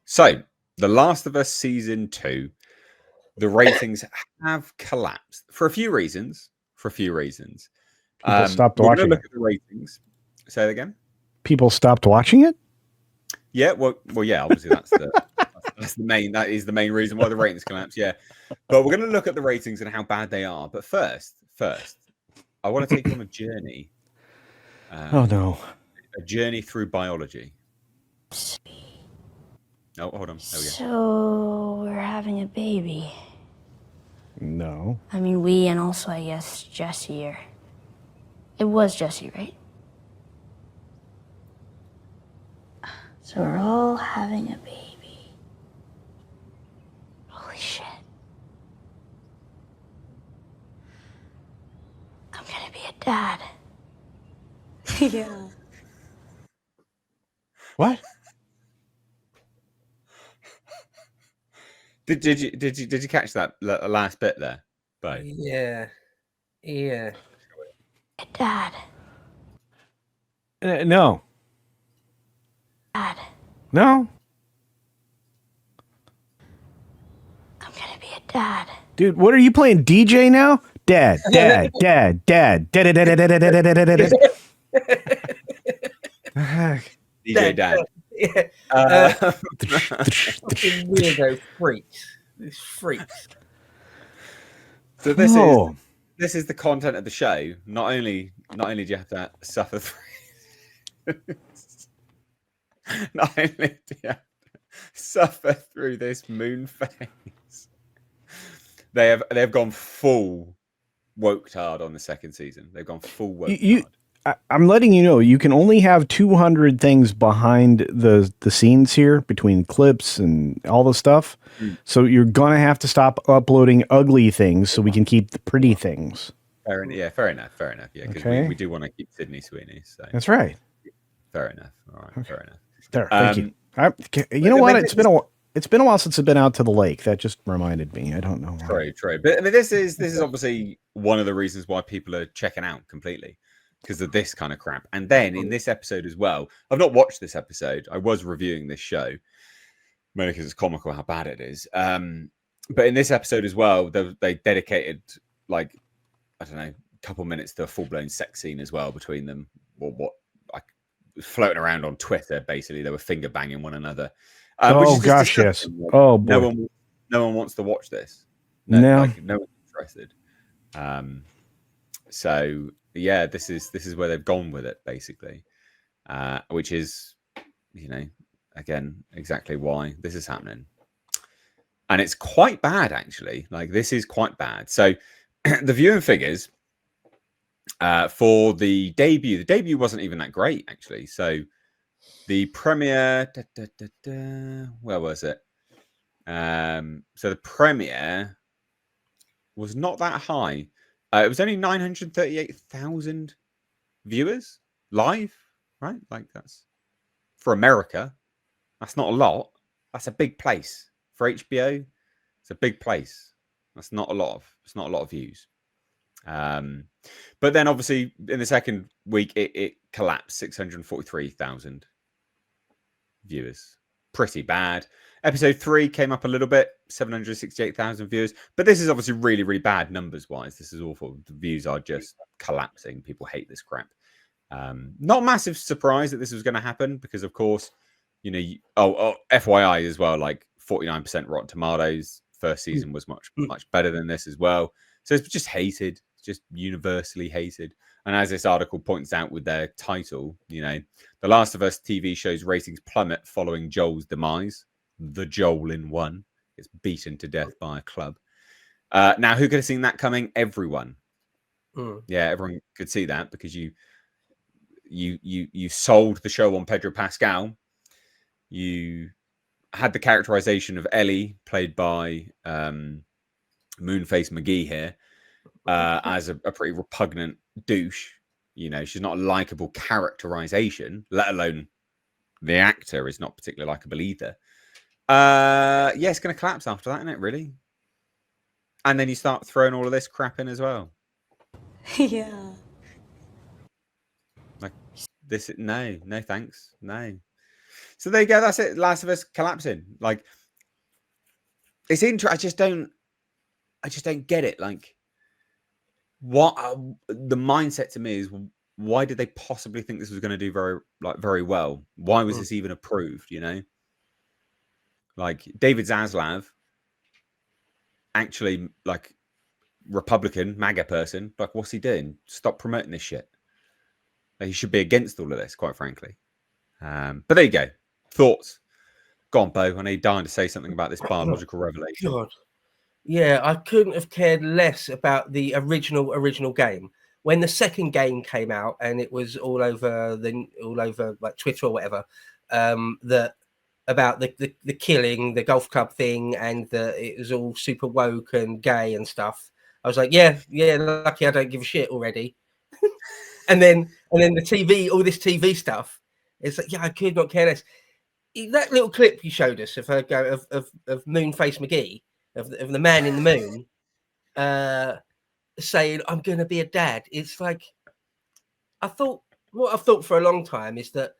So, The Last of Us Season 2, the ratings have collapsed for a few reasons. People stopped we're going to watching look it. at the ratings. Say that again. People stopped watching it? Yeah, well, yeah. Obviously, that's the main. That is the main reason why the ratings collapse. Yeah, but we're going to look at the ratings and how bad they are. But first, I want to take you on a journey. Oh no! A journey through biology. Oh, hold on. There we go. So we're having a baby. No. I mean, we and also, I guess, Jesse. Or it was Jesse, right? So we're all having a baby. Holy shit. I'm gonna be a dad. Yeah. What? Did you catch that last bit there? Bo? Yeah. A dad. No. Dad. No. I'm gonna be a dad. Dude, what are you playing? DJ now? Dad. DJ Dad. Yeah. Weirdo freaks. These freaks. So this is the content of the show. Not only do you have to suffer through, not only do you have to suffer through this moon phase, they have gone full woke hard on the second season. They've gone full woke hard. I'm letting you know, you can only have 200 things behind the scenes here, between clips and all the stuff. So you're going to have to stop uploading ugly things so we can keep the pretty things. Fair enough. Yeah, because we do want to keep Sydney Sweeney. So that's right. Fair enough. All right, fair enough. There, thank you. You know what? It's been a while since I've been out to the lake. That just reminded me. I don't know why. True. But I mean, this is obviously one of the reasons why people are checking out completely, because of this kind of crap. And then in this episode as well, I've not watched this episode. I was reviewing this show, mainly because it's comical how bad it is. But in this episode as well, they dedicated, like, I don't know, a couple minutes to a full-blown sex scene as well between them, or what floating around on Twitter. Basically, they were finger banging one another. Oh gosh, yes. Oh boy. No one wants to watch this. No one's interested. So yeah, this is where they've gone with it, basically, which is, again, exactly why this is happening. And it's quite bad, actually. Like, this is quite bad. So the viewing figures for the debut wasn't even that great, actually. So the premiere, where was it? So the premiere was not that high. It was only 938,000 viewers live, right? Like, that's for America. That's not a lot. That's a big place for HBO. It's a big place. That's not a lot of views. But then obviously in the second week it collapsed, 643,000 viewers. Pretty bad. Episode 3 came up a little bit, 768,000 viewers. But this is obviously really, really bad numbers wise. This is awful. The views are just collapsing. People hate this crap. Not a massive surprise that this was going to happen, because of course, FYI as well, like 49% Rotten Tomatoes. First season was much better than this as well. So it's just hated, just universally hated. And as this article points out with their title, The Last of Us TV show's ratings plummet following Joel's demise. The Joel in one gets beaten to death by a club. Now, who could have seen that coming? Everyone. Yeah, everyone could see that, because you sold the show on Pedro Pascal. You had the characterization of Ellie, played by Moonface McGee here, as a pretty repugnant douche. She's not a likable characterization, let alone the actor is not particularly likable either. It's going to collapse after that, isn't it, really? And then you start throwing all of this crap in as well. Yeah. Like this, no thanks, no. So there you go. That's it. Last of Us collapsing. Like, it's interesting. I just don't get it. Like, what the mindset to me is? Why did they possibly think this was going to do very well? Why was this even approved? You know, like David Zaslav, actually, like Republican MAGA person. Like, what's he doing? Stop promoting this shit. Like, he should be against all of this, quite frankly. But there you go. Thoughts? Go on, Bo. I know you're dying to say something about this biological revelation. God. Yeah, I couldn't have cared less about the original game. When the second game came out and it was all over like Twitter or whatever, about the killing, the golf club thing, and it was all super woke and gay and stuff. I was like, yeah, lucky I don't give a shit already. and then the TV, all this TV stuff. It's like, yeah, I could not care less. That little clip you showed us of her of Moonface McGee, of the man in the moon, saying, "I'm going to be a dad." It's like, what I've thought for a long time is that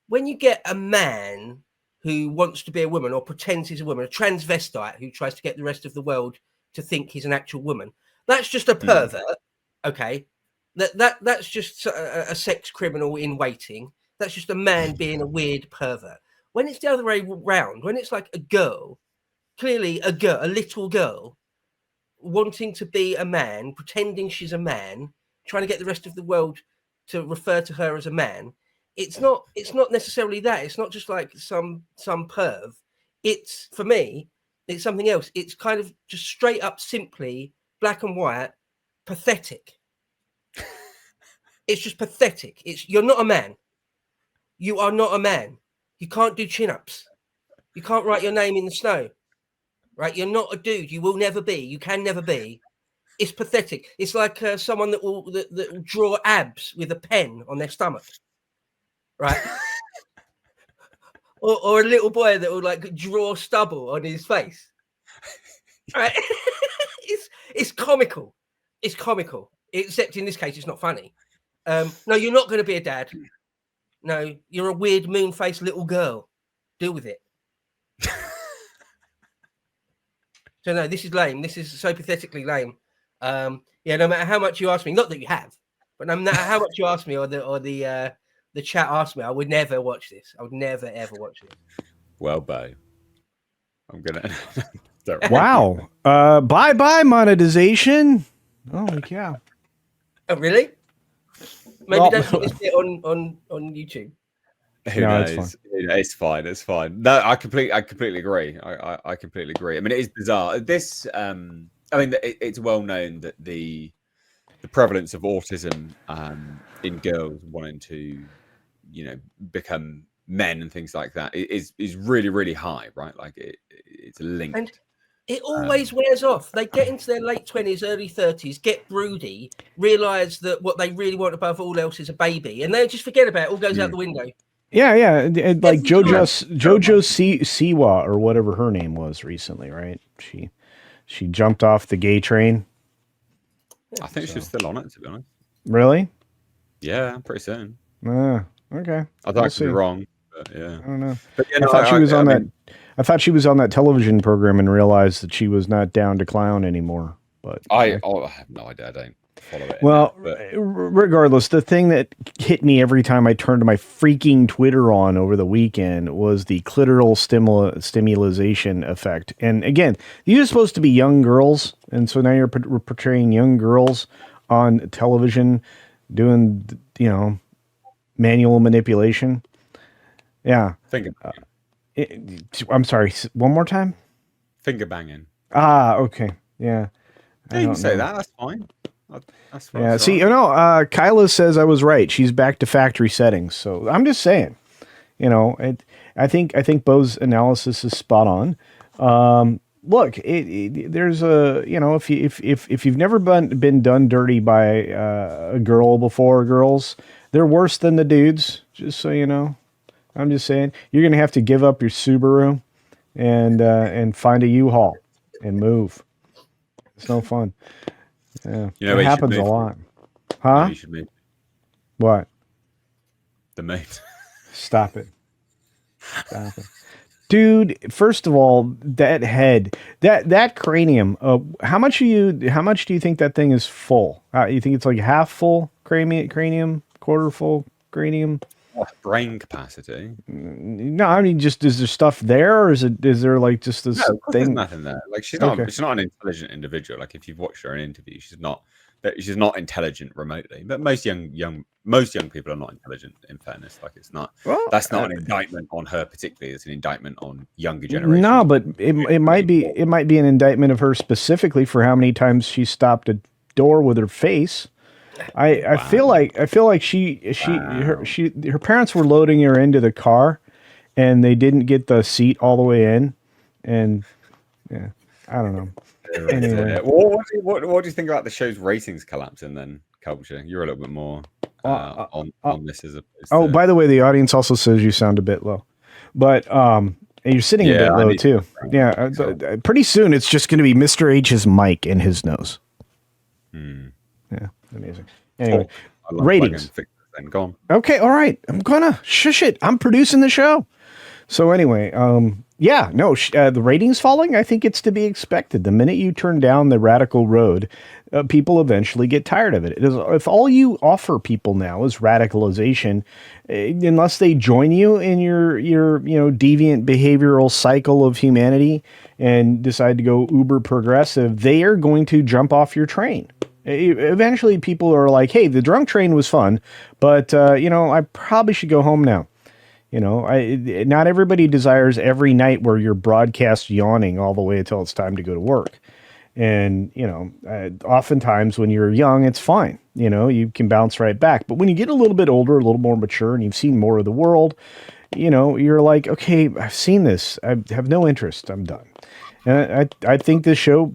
when you get a man who wants to be a woman or pretends he's a woman, a transvestite who tries to get the rest of the world to think he's an actual woman, that's just a pervert. Okay, that's just a sex criminal in waiting. That's just a man being a weird pervert. When it's the other way round, when it's like a girl, clearly a little girl, wanting to be a man, pretending she's a man, trying to get the rest of the world to refer to her as a man, it's not necessarily that. It's not just like some perv. It's, for me, it's something else. It's kind of just straight up, simply black and white, pathetic. It's just pathetic. You're not a man. You are not a man. You can't do chin-ups. You can't write your name in the snow. Right? You're not a dude. You will never be. You can never be. It's pathetic. It's like someone that will draw abs with a pen on their stomach. Right? or a little boy that will like draw stubble on his face. Right? It's comical. It's comical. Except in this case, it's not funny. No, you're not going to be a dad. No, you're a weird moon-faced little girl. Deal with it. So no, this is lame. This is so pathetically lame. Yeah, no matter how much you ask me, not that you have, but no matter how much you ask me or the chat asked me, I would never watch this. I would never ever watch it. Well, Bo, I'm gonna. Wow. Bye monetization. Holy cow. Oh, really? Maybe don't put this bit on YouTube. Who knows? It's fine. It's fine. No, I completely agree. I completely agree. I mean, it is bizarre. This, I mean, it's well known that the prevalence of autism in girls wanting to, become men and things like that is really, really high, right? Like it's linked. And it always wears off. They get into their late 20s, early 30s, get broody, realise that what they really want above all else is a baby, and they just forget about it. All goes out the window. Yeah. Like Jojo Siwa or whatever her name was recently, right? She jumped off the gay train. I think she's still on it, to be honest. Really? Yeah, pretty soon. Okay. I thought I could be wrong, but yeah. I don't know. But, I thought she was on that. I thought she was on that television program and realized that she was not down to clown anymore. But I have no idea. I don't follow it. Well, regardless, the thing that hit me every time I turned my freaking Twitter on over the weekend was the clitoral stimulation effect. And again, these are supposed to be young girls, and so now you're portraying young girls on television doing, manual manipulation. Yeah. I'm sorry. One more time. Finger banging. Okay. Yeah. You can say that. That's fine. That's fine. Yeah. See, Kyla says I was right. She's back to factory settings. So I'm just saying, I think Bo's analysis is spot on. Look, there's a, if you've never been done dirty by a girl before, girls, they're worse than the dudes. Just so you know. I'm just saying, you're going to have to give up your Subaru and find a U-Haul and move. It's no fun. Yeah, it happens a lot. Huh? You should move. What? The mate. Stop it. Dude, first of all, that head, that cranium. How much do you think that thing is full? You think it's like half full cranium, quarter full cranium? What, brain capacity? No, I mean, just is there stuff there, or is there like just this No, of course there's thing? nothing there. Like she's Okay. not an intelligent individual. Like if you've watched her in an interview, she's not intelligent remotely. But most young people are not intelligent. In fairness, like it's not. Well, That's not an indictment on her particularly. It's an indictment on younger generation. no, but it might be an indictment of her specifically for how many times she stopped a door with her face. I feel like her parents were loading her into the car, and they didn't get the seat all the way in, and yeah, I don't know. Anyway. What do you think about the show's ratings collapsing then, Culture? You're a little bit more on this as opposed to... By the way, the audience also says you sound a bit low, but you're sitting a bit low too. Yeah, pretty soon it's just going to be Mr. H's mic in his nose. Yeah, amazing. Anyway, ratings. Then go on. Okay, all right. I'm gonna shush it. I'm producing the show. So anyway, the ratings falling. I think it's to be expected. The minute you turn down the radical road, people eventually get tired of it. If all you offer people now is radicalization, unless they join you in your deviant behavioral cycle of humanity and decide to go uber progressive, they are going to jump off your train. Eventually, people are like, "Hey, the drunk train was fun, but I probably should go home now." Not everybody desires every night where you're broadcast yawning all the way until it's time to go to work. And, oftentimes when you're young, it's fine. You can bounce right back. But when you get a little bit older, a little more mature, and you've seen more of the world, you're like, okay, I've seen this. I have no interest. I'm done. And I think this show,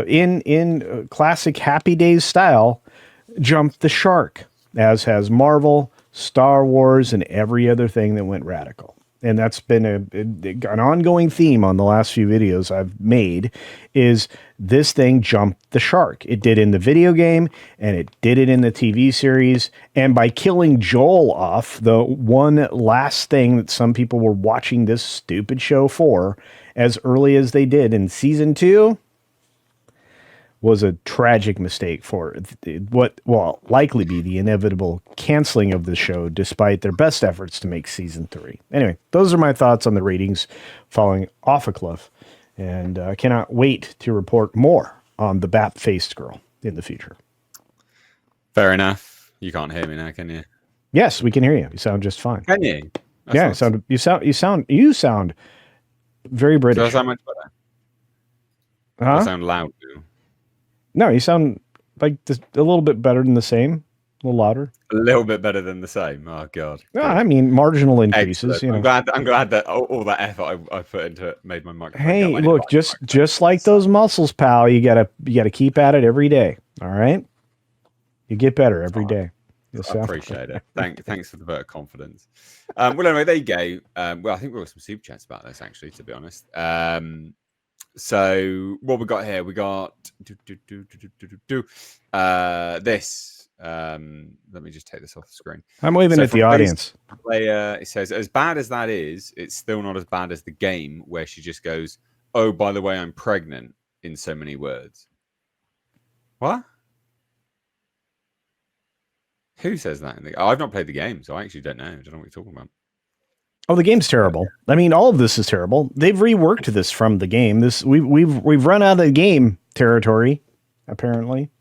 in classic Happy Days style, jumped the shark, as has Marvel, Star Wars, and every other thing that went radical. And that's been an ongoing theme on the last few videos I've made, is this thing jumped the shark. It did in the video game, and it did it in the TV series. And by killing Joel off, the one last thing that some people were watching this stupid show for, as early as they did in season 2, was a tragic mistake for what will likely be the inevitable canceling of the show, despite their best efforts to make season 3. Anyway, those are my thoughts on the ratings falling off a cliff, and I cannot wait to report more on the bat-faced girl in the future. Fair enough. You can't hear me now, can you? Yes, we can hear you. You sound just fine. Can you? You sound very British. Do I sound much better? Huh? I sound loud now. No, you sound like a little bit better than the same, a little louder. A little bit better than the same. Oh God. No, I mean marginal increases. I'm glad that all that effort I put into it made my microphone. Hey, look, just like those muscles, pal. You gotta keep at it every day. All right, you get better every day. I appreciate it. Thanks for the vote of confidence. Well, anyway, there you go. Well, I think we've got some super chats about this, actually, to be honest. So what we got here? We got this. Let me just take this off the screen. I'm waving at the audience. It says, as bad as that is, it's still not as bad as the game where she just goes, "Oh, by the way, I'm pregnant," in so many words. What? Who says that? I've not played the game, so I actually don't know. I don't know what you're talking about. Oh, the game's terrible. I mean, all of this is terrible. They've reworked this from the game. We've run out of the game territory, apparently.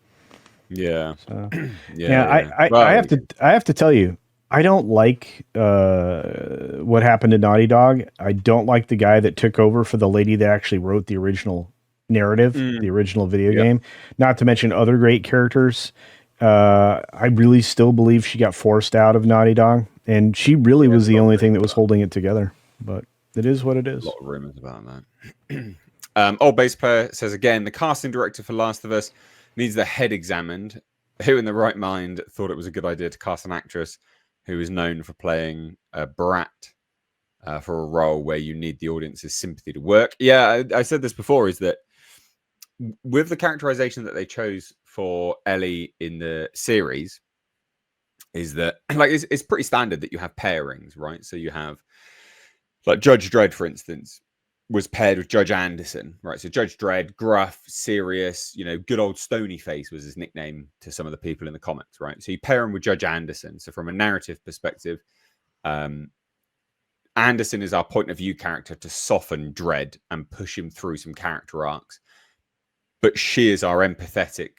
Yeah. So, I have to tell you, I don't like what happened to Naughty Dog. I don't like the guy that took over for the lady that actually wrote the original narrative, the original video game. Not to mention other great characters. I really still believe she got forced out of Naughty Dog, and she really was the only thing that was holding it together. But it is what it is. A lot of rumors about that. Old Bass Player says again, the casting director for Last of Us needs their head examined. Who in the right mind thought it was a good idea to cast an actress who is known for playing a brat for a role where you need the audience's sympathy to work? Yeah, I said this before, is that with the characterization that they chose for Ellie in the series, is that like it's pretty standard that you have pairings, right? So you have Like Judge Dredd, for instance, was paired with Judge Anderson, right? So Judge Dredd, gruff, serious, good old Stony Face was his nickname to some of the people in the comics, right? So you pair him with Judge Anderson. So from a narrative perspective, Anderson is our point of view character to soften Dredd and push him through some character arcs. But she is our empathetic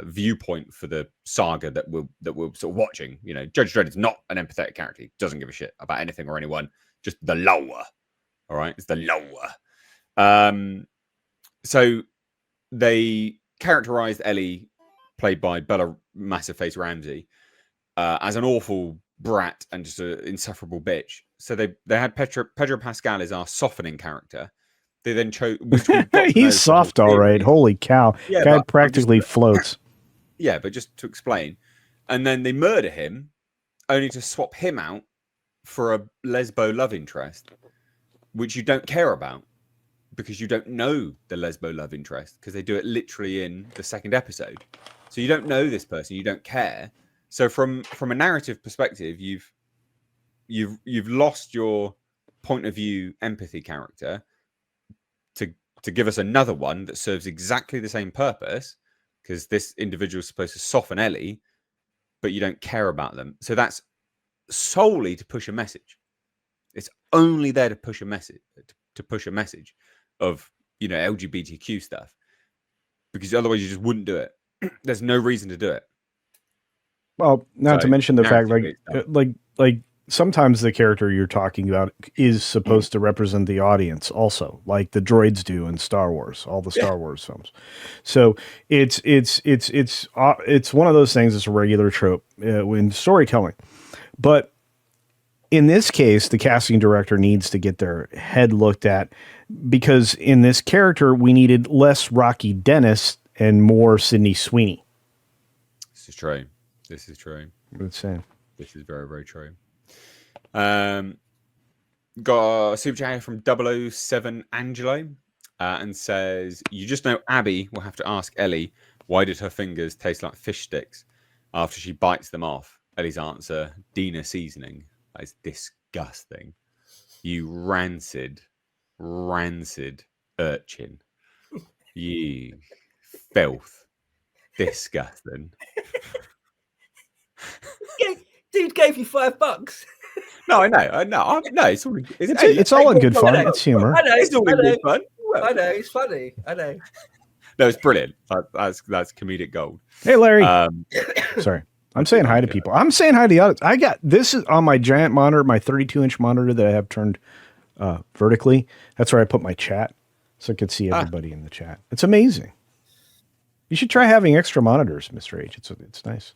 viewpoint for the saga that we're sort of watching. Judge Dredd is not an empathetic character. He doesn't give a shit about anything or anyone, just the lower. All right, it's the lower. So they characterized Ellie, played by Bella Massive Face Ramsey, as an awful brat and just an insufferable bitch. So they had Pedro Pascal as our softening character. They then chose. He's soft, all right. Holy cow! Yeah, guy practically floats. Yeah, but just to explain, and then they murder him, only to swap him out for a lesbo love interest, which you don't care about because you don't know the lesbo love interest because they do it literally in the second episode. So you don't know this person, you don't care. So from a narrative perspective, you've lost your point of view empathy character to give us another one that serves exactly the same purpose, because this individual is supposed to soften Ellie, but you don't care about them. So that's solely to push a message. It's only there to push a message, of LGBTQ stuff, because otherwise you just wouldn't do it. There's no reason to do it. Well, not to mention the fact, like sometimes the character you're talking about is supposed to represent the audience also, like the droids do in Star Wars, all the Star Wars films. So it's one of those things. It's a regular trope in storytelling, but in this case, the casting director needs to get their head looked at, because in this character, we needed less Rocky Dennis and more Sydney Sweeney. This is true. This is true. Let's say this is very, very true. Got a super chat from 007 Angelo, and says, "You just know Abby will have to ask Ellie why did her fingers taste like fish sticks after she bites them off." Ellie's answer: Dina seasoning. That is disgusting. You rancid urchin. You filth. Disgusting. Dude gave you $5. No, I know. No, it's all. It's all in good fun. It's humor. I know. It's all in good fun. I know. It's funny. I know. No, it's brilliant. That's comedic gold. Hey, Larry. Sorry. I'm saying hi to people. I'm saying hi to the audience. This is on my giant monitor, my 32-inch monitor that I have turned vertically. That's where I put my chat, so I could see everybody in the chat. It's amazing. You should try having extra monitors, Mr. H. It's nice.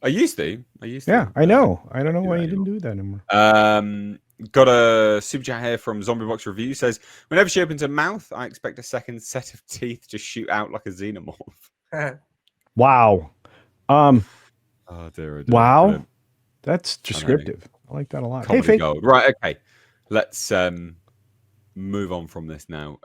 I used to. Yeah, I know. I don't know why you didn't do that anymore. Got a super chat here from Zombie Box Review. Says, whenever she opens her mouth, I expect a second set of teeth to shoot out like a xenomorph. Wow. Oh, dear. Wow. Brilliant. That's descriptive. I like that a lot. Comedy gold. Right, okay. Let's move on from this now.